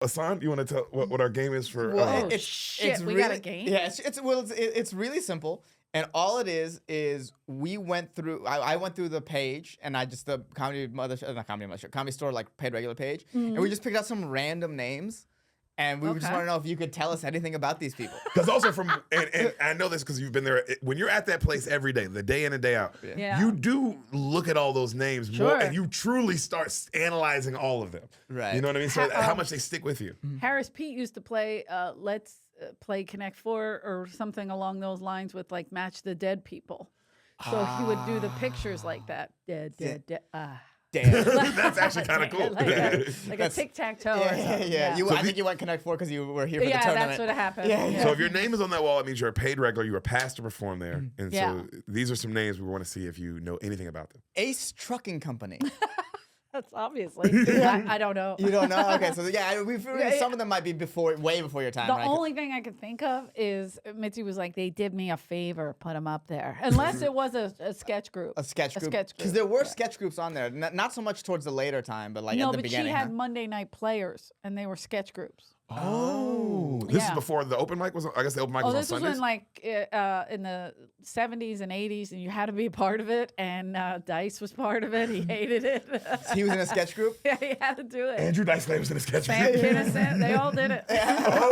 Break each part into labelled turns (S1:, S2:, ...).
S1: Ehsan, you want to tell what our game is for?
S2: Well,
S3: We got a game?
S2: Yeah, it's really simple. And all it is we went through. I went through the page, and I just the comedy store like paid regular page, and we just picked out some random names, and we just want to know if you could tell us anything about these people.
S1: Because also and I know this because you've been there. When you're at that place every day, the day in and day out, you do look at all those names more, and you truly start analyzing all of them.
S2: Right.
S1: You know what I mean? So how much they stick with you.
S3: Harris Pete used to play Let's Play Connect Four or something along those lines with like Match the Dead people. So he would do the pictures like that. Dead.
S2: Damn.
S1: That's actually kind of cool.
S3: Like a tic-tac-toe or something.
S2: Yeah. I think you went Connect 4 because you were here for the tournament.
S3: Yeah, that's what happened.
S2: Yeah.
S1: So if your name is on that wall, it means you're a paid regular. You were past to perform there. And
S3: Yeah.
S1: so these are some names we want to see if you know anything about them.
S2: Ace Trucking Company.
S3: That's obviously. I don't know.
S2: You don't know? Okay, so some of them might be way before your time.
S3: The
S2: right?
S3: only thing I could think of is Mitzi was like, they did me a favor, put them up there. Unless it was a sketch group.
S2: A sketch group.
S3: Because
S2: Because there were sketch groups on there. Not so much towards the later time, but like at the beginning.
S3: No, but she had Monday Night Players, and they were sketch groups.
S1: Oh. This is before the open mic was on, I guess the open mic was on
S3: Sundays?
S1: Sundays?
S3: Was when in the 70s and 80s, and you had to be a part of it, and Dice was part of it. He hated it.
S2: He was in a sketch group?
S3: Yeah, he had to do it.
S1: Andrew Dice Clay was in a sketch
S3: Sam
S1: group.
S3: Kinison, they all did it. They all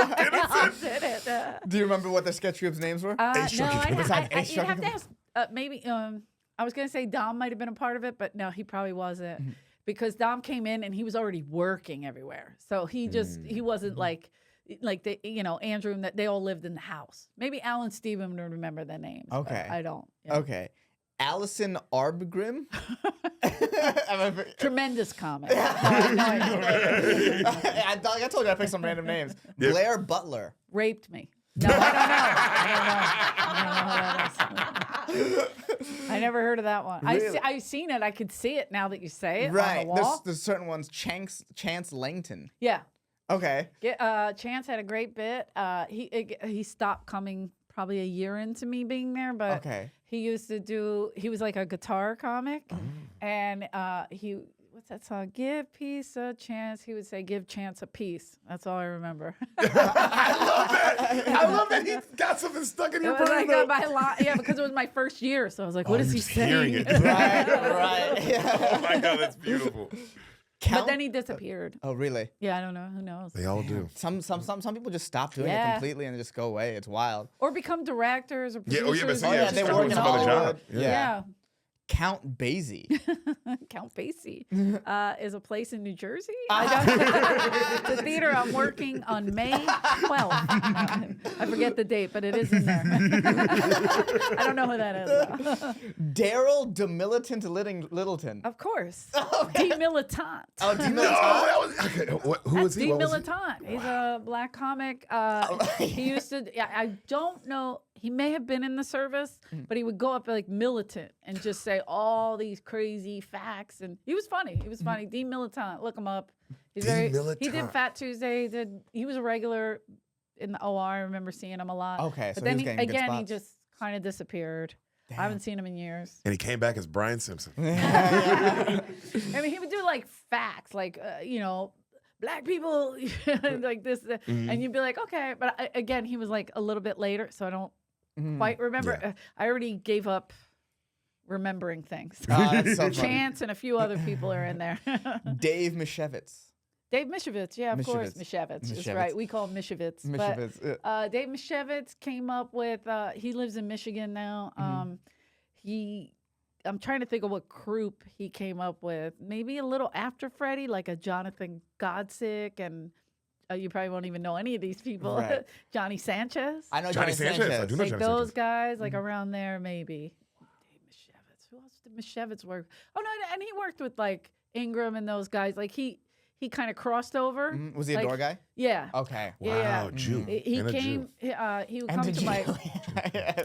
S3: did it.
S2: Do you remember what the sketch group's names were?
S3: No,
S1: Ace Trucking Company.
S3: you'd have to ask, maybe, I was going to say Dom might have been a part of it, but no, he probably wasn't. Because Dom came in and he was already working everywhere. So he wasn't like they, Andrew and that they all lived in the house. Maybe Alan Steven would remember the names.
S2: Okay.
S3: I don't.
S2: Okay. Allison Arbgrim?
S3: Tremendous comment.
S2: I told you I picked some random names.
S1: Yep.
S2: Blair Butler.
S3: Raped me. No, I don't know. I never heard of that one.
S2: Really?
S3: I've seen it. I could see it now that you say it
S2: Right.
S3: on the wall.
S2: There's certain ones. Chance Langton.
S3: Yeah.
S2: Okay.
S3: Chance had a great bit. He stopped coming probably a year into me being there, but he used to do. He was like a guitar comic, and what's that song? Give peace a chance. He would say, "Give chance a piece." That's all I remember.
S1: I love that. I love that he got something stuck in your brain.
S3: Because it was my first year, so I was like, "What is he saying?"
S1: Hearing it.
S2: Right. Yeah.
S1: Oh my God, that's beautiful.
S3: But then he disappeared.
S2: Oh, really?
S3: Yeah, I don't know. Who knows?
S1: They all do.
S2: Some people just stop doing it completely and just go away. It's wild.
S3: Or become directors or
S1: Yeah,
S3: producers.
S2: They work in
S1: some other
S2: Hollywood.
S1: job.
S3: Yeah.
S2: Count Basie.
S3: Count Basie is a place in New Jersey. The theater I'm working on May 12th. I forget the date, but it is in there. I don't know who that is, though.
S2: Daryl DeMilitant Littleton.
S3: Of course. DeMilitant.
S2: Oh, DeMilitant.
S1: No, that was who was he? What was he?
S3: DeMilitant. He's a black comic. He used to. I don't know. He may have been in the service, but he would go up like militant and just say all these crazy facts. And he was funny. He was funny. Dean Militant. Look him up. He's he did Fat Tuesday. He was a regular in the OR. I remember seeing him a lot.
S2: Okay,
S3: but
S2: so
S3: then
S2: he was getting good
S3: he
S2: spots.
S3: just kind of disappeared.
S2: Damn.
S3: I haven't seen him in years.
S1: And he came back as Brian Simpson.
S3: I mean, he would do like facts, like black people like this, and you'd be like, okay. But again, he was like a little bit later, so I don't quite remember.
S1: Yeah.
S3: I already gave up remembering things.
S2: That's so funny.
S3: Chance and a few other people are in there.
S2: Dave Mishevitz.
S3: Dave Mishevitz, yeah, of course. Mishevitz is right. We call him Mishevitz. But Dave Mishevitz came up with, he lives in Michigan now. I'm trying to think of what group he came up with. Maybe a little after Freddie, like a Jonathan Godsick, and you probably won't even know any of these people.
S2: Right.
S3: Johnny Sanchez.
S2: I know
S1: Johnny Sanchez. I do know
S3: Like
S1: Johnny
S3: those
S1: Sanchez.
S3: guys, like around there, maybe. Dave Mishevitz. Who else did Mishevitz work? Oh, no, and he worked with, like, Ingram and those guys. Like, he kind of crossed over.
S2: Was he a door guy?
S3: Yeah.
S2: Okay.
S1: Wow, Jew.
S3: He came. He would come to my.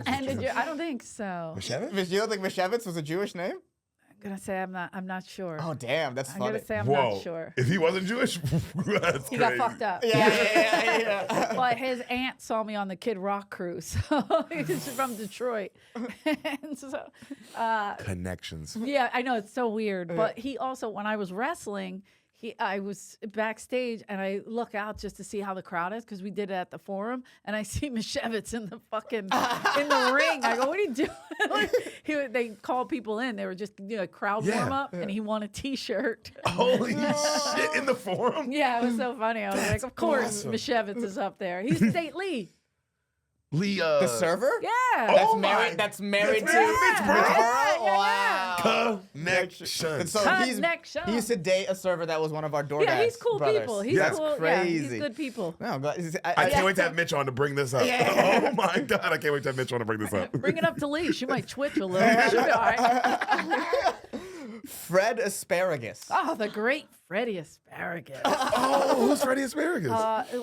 S3: And did you? I don't think so.
S1: Mishevitz?
S2: You don't think Mishevitz was a Jewish name?
S3: I'm gonna say I'm not sure.
S2: Oh, damn, that's
S3: I'm
S2: funny.
S3: gonna say I'm
S1: Whoa.
S3: not sure.
S1: If he wasn't Jewish, that's
S3: He
S1: crazy.
S3: got fucked up.
S2: Yeah.
S3: But his aunt saw me on the Kid Rock cruise. So he's from Detroit, and so
S1: Connections.
S3: yeah, I know it's so weird. But he also, when I was wrestling, I was backstage and I look out just to see how the crowd is because we did it at the Forum, and I see Mishevitz in the fucking in the ring. I go, what are you doing? Like, they called people in. They were just crowd warm up, and he won a T-shirt.
S1: Holy shit! In the Forum.
S3: Yeah, it was so funny. I was like, of course, Mishevitz is up there. He's State Lee.
S2: The server?
S3: Yeah.
S2: That's married to
S3: Bridgeboro?
S2: Wow.
S1: Connection.
S2: So he used to date a server that was one of our DoorDash
S3: Yeah, he's cool
S2: brothers.
S3: people. He's
S2: That's
S3: cool.
S2: crazy.
S3: Yeah, he's good people.
S2: No,
S1: I can't wait to have Mitch on to bring this up.
S3: Yeah.
S1: Oh my God, I can't wait to have Mitch on to bring this up.
S3: Bring it up to Lee. She might twitch a little. She'll be all right.
S2: Fred Asparagus.
S3: Oh, the great Freddie Asparagus.
S1: Oh, who's Freddie Asparagus?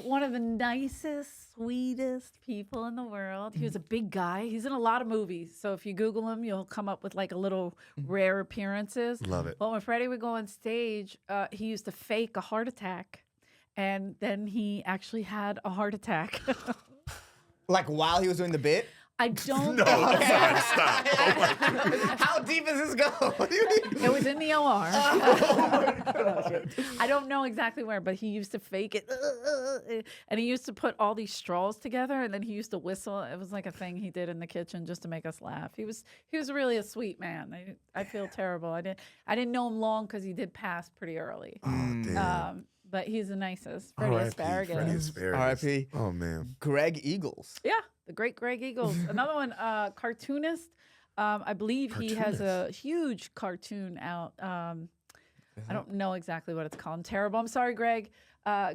S3: One of the nicest, sweetest people in the world. He was a big guy. He's in a lot of movies. So if you Google him, you'll come up with like a little rare appearances.
S1: Love it.
S3: But when Freddie would go on stage, he used to fake a heart attack. And then he actually had a heart attack.
S2: Like while he was doing the bit?
S3: I don't
S1: No,
S3: know.
S1: stop.
S2: How deep does this go? What do you mean?
S3: It was in the OR. I don't know exactly where, but he used to fake it. And he used to put all these straws together, and then he used to whistle. It was like a thing he did in the kitchen just to make us laugh. He was really a sweet man. I feel terrible. I didn't know him long because he did pass pretty early.
S1: Oh, damn.
S3: But he's the nicest. Freddie Asparagus.
S1: Freddie Asparagus.
S2: R.I.P.
S1: Oh, man.
S2: Greg Eagles.
S3: Yeah, the great Greg Eagles. Another one, cartoonist. I believe he has a huge cartoon out. I don't know exactly what it's called. I'm terrible. I'm sorry, Greg.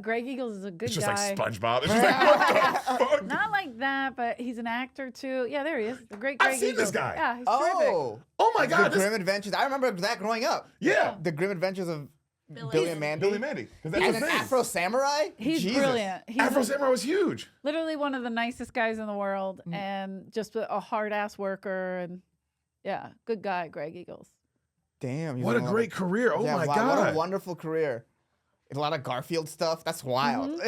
S3: Greg Eagles is a good
S1: It's just
S3: guy.
S1: like SpongeBob. It's just like, what the fuck?
S3: Not like that, but he's an actor too. Yeah, there he is. The great Greg
S1: I've seen
S3: Eagles.
S1: this guy.
S3: Yeah, he's terrific.
S1: Oh, my God.
S2: The Grim Adventures. I remember that growing up.
S1: Yeah.
S2: The Grim Adventures of Billy and Mandy.
S1: Billy Mandy. 'Cause that's
S2: And
S1: the
S2: an
S1: thing.
S2: Afro Samurai?
S3: He's
S2: Jesus.
S3: brilliant. He's
S1: Afro Samurai was huge.
S3: literally one of the nicest guys in the world, and just a hard ass worker, and yeah, good guy, Greg Eagles.
S2: Damn.
S1: What a great career. Oh, my
S2: wow,
S1: God.
S2: What a wonderful career. A lot of Garfield stuff. That's wild.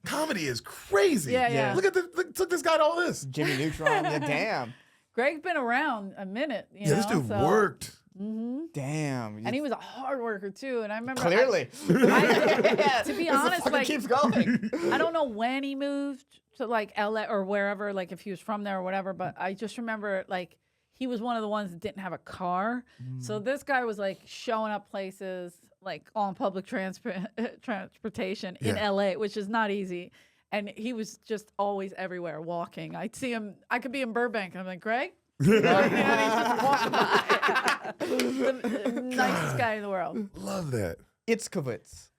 S1: Comedy is crazy.
S3: Yeah.
S1: Look, took this guy to all this.
S2: Jimmy Neutron. Yeah, damn.
S3: Greg's been around a minute.
S1: This dude worked.
S2: Damn.
S3: And he was a hard worker too. And I remember
S2: Clearly.
S3: to be honest, like
S2: keeps going.
S3: I don't know when he moved to like LA or wherever, like if he was from there or whatever, but I just remember like he was one of the ones that didn't have a car. So this guy was like showing up places like on public transportation in LA, which is not easy. And he was just always everywhere walking. I'd see him, I could be in Burbank. I'm like, Greg? He's just walking by. The nicest guy in the world.
S1: Love that.
S2: Itzkowitz.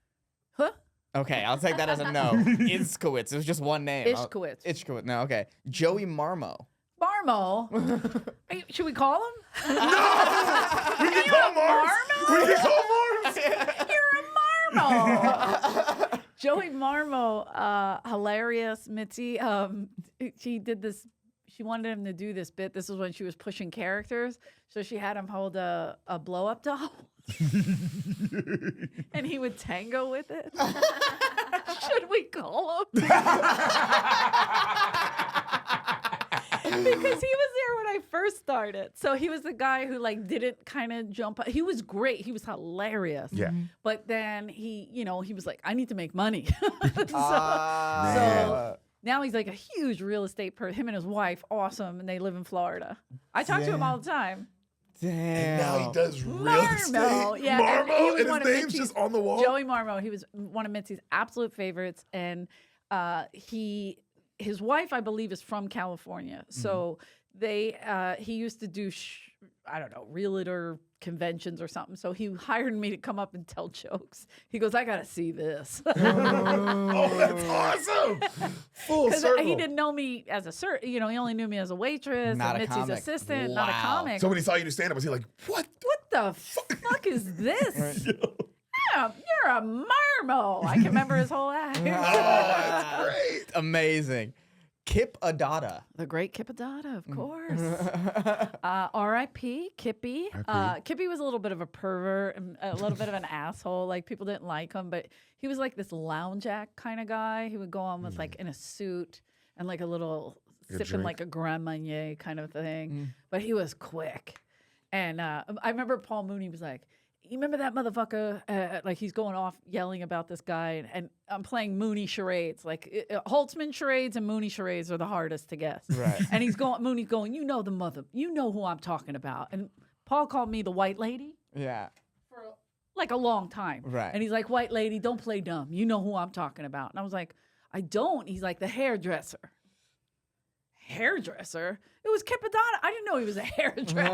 S3: Huh?
S2: Okay, I'll take that as a no. Itzkowitz. It was just one name.
S3: Ishkowitz.
S2: Itzkowitz. No, okay. Joey Marmo.
S3: Marmo? Hey, should we call him?
S1: We can call Mars. We can call Mars.
S3: You're a Marmo. Joey Marmo, hilarious. Mitzi, she did this. She wanted him to do this bit. This was when she was pushing characters. So she had him hold a blow-up doll. And he would tango with it. Should we call him? Because he was there when I first started. So he was the guy who like didn't kind of jump. He was great. He was hilarious.
S1: Yeah.
S3: But then he was like, I need to make money. So now he's like a huge real estate person. Him and his wife, awesome, and they live in Florida. I talk to him all the time.
S2: Damn.
S1: And now he does real estate.
S3: Yeah,
S1: Marmo,
S3: and
S1: and his name's just on the wall.
S3: Joey Marmo. He was one of Mitzi's absolute favorites, and his wife, I believe, is from California. So he used to do I don't know, realtor conventions or something. So he hired me to come up and tell jokes. He goes, I gotta see this.
S1: Oh, that's awesome! Full circle.
S3: He didn't know me as he only knew me as a waitress,
S2: Not
S3: and
S2: a
S3: Mitzi's
S2: comic.
S3: assistant,
S2: Wow.
S3: not a comic.
S1: So when he saw you do stand up, was he like, "What?
S3: What the fuck is this? Yeah, you're a Marmo. I can remember his whole act.
S1: Oh, that's great."
S2: Amazing. Kip Adada.
S3: The great Kip Adada, of course. R.I.P. Kippy. Kippy was a little bit of a pervert and a little bit of an asshole. Like people didn't like him, but he was like this lounge act kind of guy. He would go on with like in a suit and like a little sipping
S1: drink.
S3: like a Grand Marnier kind of thing. But he was quick. And I remember Paul Mooney was like, you remember that motherfucker? Like he's going off yelling about this guy, and I'm playing Mooney charades. Like Holtzman charades and Mooney charades are the hardest to guess.
S2: Right.
S3: And Mooney's going, you know who I'm talking about. And Paul called me the white lady.
S2: Yeah.
S3: For like a long time.
S2: Right.
S3: And he's like, white lady, don't play dumb. You know who I'm talking about. And I was like, I don't. He's like, the hairdresser. Hairdresser? It was Kip Adana. I didn't know he was a hairdresser.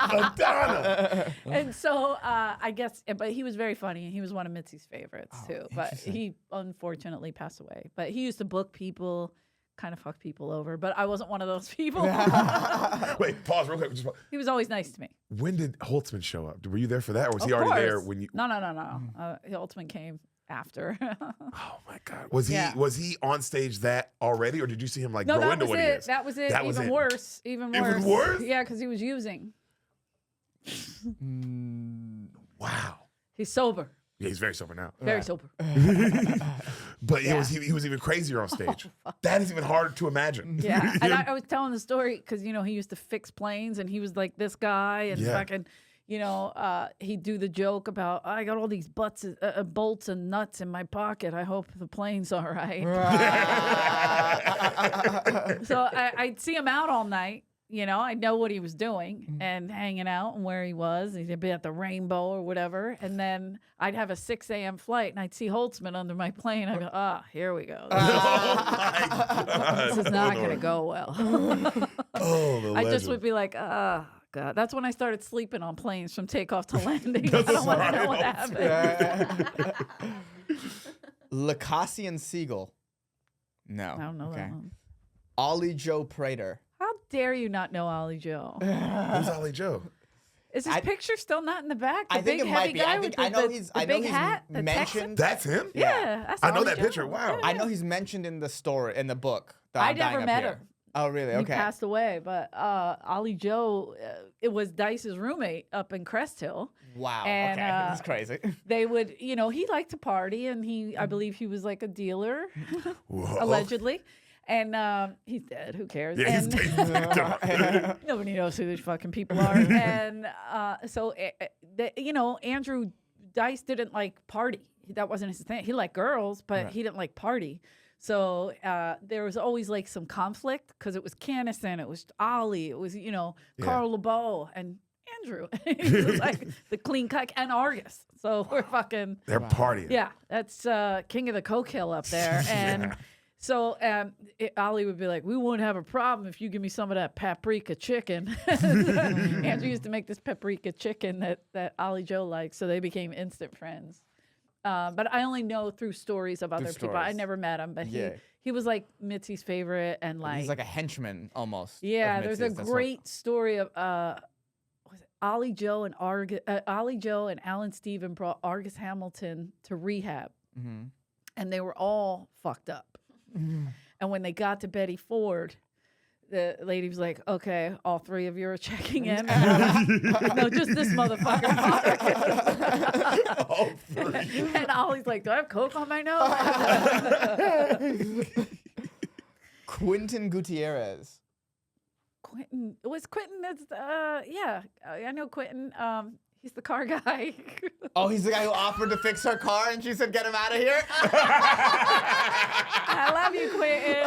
S1: Kip Adana.
S3: And so I guess, but he was very funny. He was one of Mitzi's favorites too. But he unfortunately passed away. But he used to book people, kind of fuck people over. But I wasn't one of those people.
S1: Wait, pause real quick.
S3: He was always nice to me.
S1: When did Holtzman show up? Were you there for that, or was
S3: Of
S1: he already
S3: course.
S1: there when you?
S3: No. Holtzman came after.
S1: Oh my God! Was he on stage that already, or did you see him like grow into what he is?
S3: That was it. Even worse. Even
S1: worse.
S3: Yeah, because he was using.
S1: Wow.
S3: He's sober.
S1: Yeah, he's very sober now.
S3: Very sober.
S1: But he was even crazier on stage. That is even harder to imagine.
S3: Yeah, and I was telling the story because he used to fix planes, and he was like this guy, and fucking. He'd do the joke about, I got all these bolts and nuts in my pocket. I hope the plane's all right. So I'd see him out all night. I'd know what he was doing and hanging out and where he was. He'd be at the Rainbow or whatever. And then I'd have a 6 a.m. flight, and I'd see Holtzman under my plane. I go, here we go. This is not going to go well. I just would be like, God. That's when I started sleeping on planes from takeoff to landing. I don't want to know what happened.
S2: Lacassian Siegel. No.
S3: I don't know that one.
S2: Ollie Joe Prater.
S3: How dare you not know Ollie Joe?
S1: Who's Ollie Joe?
S3: Is his picture still not in the back? The
S2: I think
S3: big
S2: it
S3: heavy
S2: might be.
S3: guy
S2: I think
S3: with
S2: I know he's. I know
S3: big
S2: he's
S3: hat, the
S2: mentioned.
S1: That's him.
S3: Yeah, that's
S1: I know
S3: Ollie
S1: that
S3: Joe.
S1: picture. Wow.
S2: I know he's mentioned in the story in the book.
S3: I never met him.
S2: Oh, really? Okay.
S3: He passed away, but Ollie Joe, it was Dice's roommate up in Crest Hill.
S2: Wow.
S3: And,
S2: okay, that's crazy.
S3: They would, he liked to party, and I believe he was like a dealer, allegedly. And he's dead. Who cares?
S1: Yeah, he's dead.
S3: Nobody knows who these fucking people are. And so, Andrew Dice didn't like party. That wasn't his thing. He liked girls, but he didn't like party. So there was always like some conflict because it was Canison, it was Ollie, it was, Carl LeBeau and Andrew. He was like the clean cut, and Argus. So we're fucking.
S1: They're partying.
S3: Yeah, that's King of the Coke Hill up there. And so Ollie would be like, we won't have a problem if you give me some of that paprika chicken. Andrew used to make this paprika chicken that Ollie Joe liked. So they became instant friends. But I only know through stories of other people. I never met him, but he was like Mitzi's favorite, and like
S2: he's like a henchman almost.
S3: Yeah, there's a great story of was it Ollie Joe and Alan Steven brought Argus Hamilton to rehab, and they were all fucked up. And when they got to Betty Ford, the lady was like, okay, all three of you are checking in. No, just this motherfucker.
S1: All three.
S3: And Ollie's like, do I have Coke on my nose?
S2: Quentin Gutierrez.
S3: Quentin. Yeah, I know Quentin. He's the car guy.
S2: Oh, he's the guy who offered to fix her car, and she said, "Get him out of here."
S3: I love you, Quentin.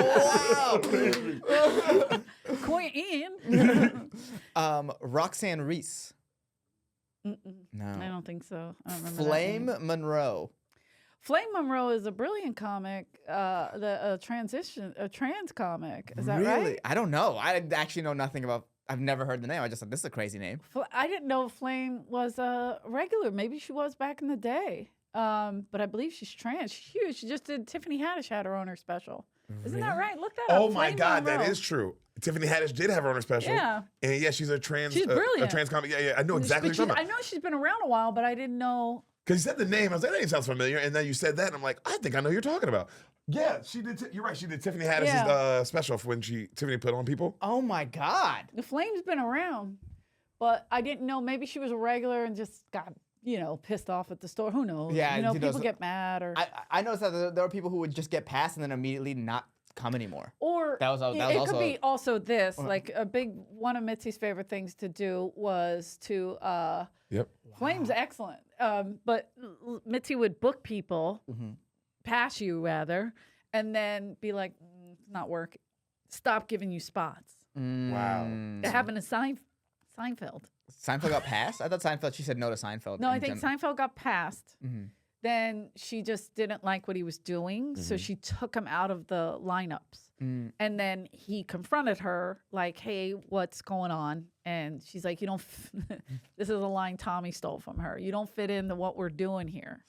S2: Wow. Quentin. Roxanne Reese.
S3: No, I don't think so. I don't remember
S2: Flame Monroe.
S3: Flame Monroe is a brilliant comic, a trans comic. Is that
S2: really?
S3: right?
S2: I don't know. I actually know nothing about. I've never heard the name. I just thought this is a crazy name.
S3: I didn't know Flame was a regular. Maybe she was back in the day. But I believe she's trans. She's huge. She just did. Tiffany Haddish had her on her special. Isn't that right? Look that up.
S1: Oh my
S3: Flame
S1: God,
S3: Monroe.
S1: that is true. Tiffany Haddish did have her on her special.
S3: Yeah.
S1: And yeah, she's a trans.
S3: She's brilliant.
S1: A trans comic. Yeah. I know exactly what you're talking about.
S3: I know she's been around a while, but I didn't know.
S1: Because you said the name, I was like, that name sounds familiar. And then you said that, and I'm like, I think I know who you're talking about. Yeah, she did. You're right. She did Tiffany Haddish's special for when Tiffany put on people.
S2: Oh my God.
S3: The Flame's been around, but I didn't know. Maybe she was a regular and just got, pissed off at the store. Who knows?
S2: Yeah,
S3: people get mad or.
S2: I noticed that there are people who would just get passed and then immediately not come anymore.
S3: Or
S2: that was
S3: it
S2: also,
S3: could be also this. Like a big one of Mitzi's favorite things to do was to Flame's excellent. But Mitzi would book people, pass you rather, and then be like, it's not working. Stop giving you spots.
S1: Wow.
S3: It happened to Seinfeld.
S2: Seinfeld got passed? I thought Seinfeld, she said no to Seinfeld.
S3: No, I think Seinfeld got passed. Then she just didn't like what he was doing, so she took him out of the lineups. And then he confronted her like, hey, what's going on? And she's like, you don't, this is a line Tommy stole from her. You don't fit into what we're doing here.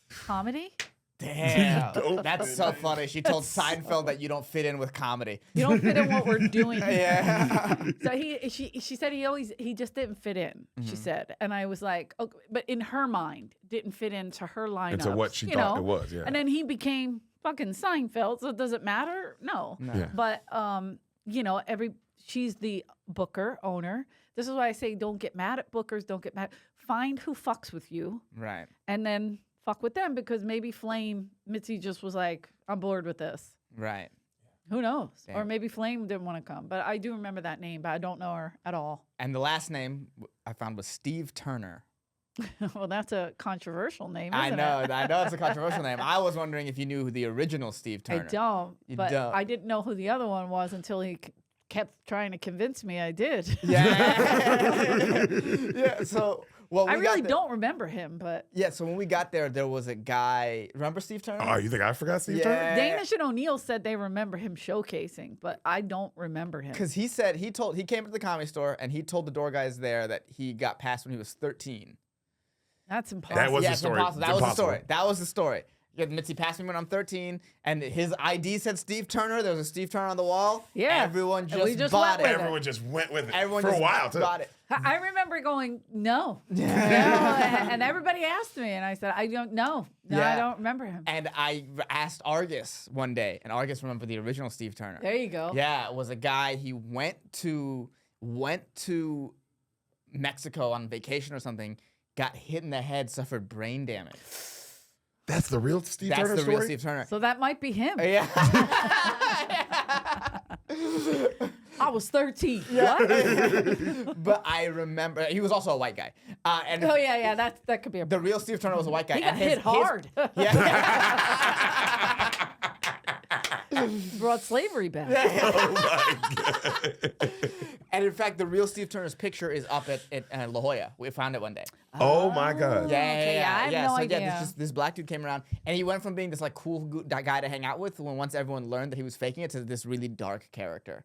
S3: Comedy?
S2: Damn. That's so funny. She told Seinfeld that you don't fit in with comedy.
S3: You don't fit in what we're doing here.
S2: Yeah.
S3: So she said he just didn't fit in, she said. And I was like, okay, but in her mind, didn't fit into her lineup.
S1: Into what she thought it was, yeah.
S3: And then he became fucking Seinfeld, so does it matter? No.
S1: Yeah.
S3: But you know, she's the booker, owner. This is why I say don't get mad at bookers, don't get mad. Find who fucks with you.
S2: Right.
S3: And then fuck with them, because maybe Mitzi just was like, I'm bored with this.
S2: Right.
S3: Who knows?
S2: Damn.
S3: Or maybe Flame didn't want to come. But I do remember that name, but I don't know her at all.
S2: And the last name I found was Steve Turner.
S3: Well, that's a controversial name,
S2: I
S3: isn't
S2: know
S3: it?
S2: it's a controversial name. I was wondering if you knew who the original Steve Turner.
S3: I don't.
S2: You
S3: but
S2: don't.
S3: I didn't know who the other one was until he kept trying to convince me I did.
S2: Yeah. Yeah. So, well,
S3: I really don't remember him, but
S2: yeah. So when we got there, there was a guy. Remember Steve Turner?
S1: Oh, you think I forgot Steve
S2: Yeah.
S1: Turner?
S3: Danish and O'Neill said they remember him showcasing, but I don't remember him.
S2: Because he said he came to the Comedy Store and he told the door guys there that he got passed when he was 13.
S3: That's impossible.
S1: That was
S2: Yeah,
S1: the
S2: it's
S1: story.
S2: impossible.
S1: It's
S2: That was the
S1: impossible.
S2: story. That was the story. Yeah, Mitzi passed me when I'm 13, and his ID said Steve Turner. There was a Steve Turner on the wall.
S3: Yeah.
S2: Everyone
S3: And we
S2: just
S3: just
S2: bought
S3: went
S2: it.
S3: with
S1: Everyone just went with it
S2: Everyone
S1: for
S2: just
S1: a while, too.
S2: bought it.
S3: I remember going, no. No. And everybody asked me, and I said, I don't know. No,
S2: Yeah.
S3: I don't remember him.
S2: And I asked Argus one day, and Argus remembered the original Steve Turner.
S3: There you go.
S2: Yeah, it was a guy. He went to Mexico on vacation or something, got hit in the head, suffered brain damage.
S1: That's the real Steve
S2: That's
S1: Turner
S2: the
S1: story?
S2: real Steve Turner.
S3: So that might be him.
S2: Yeah.
S3: I was 13. What?
S2: But I remember he was also a white guy. And
S3: Oh, yeah. That could be a
S2: the real Steve Turner was a white guy.
S3: He got
S2: and
S3: hit hard.
S2: Yeah.
S3: Brought slavery back.
S1: Oh, my God.
S2: And in fact, the real Steve Turner's picture is up at La Jolla. We found it one day.
S1: Oh, my God.
S3: Okay, I have no idea.
S2: Yeah, this black dude came around, and he went from being this like cool guy to hang out with, once everyone learned that he was faking it, to this really dark character.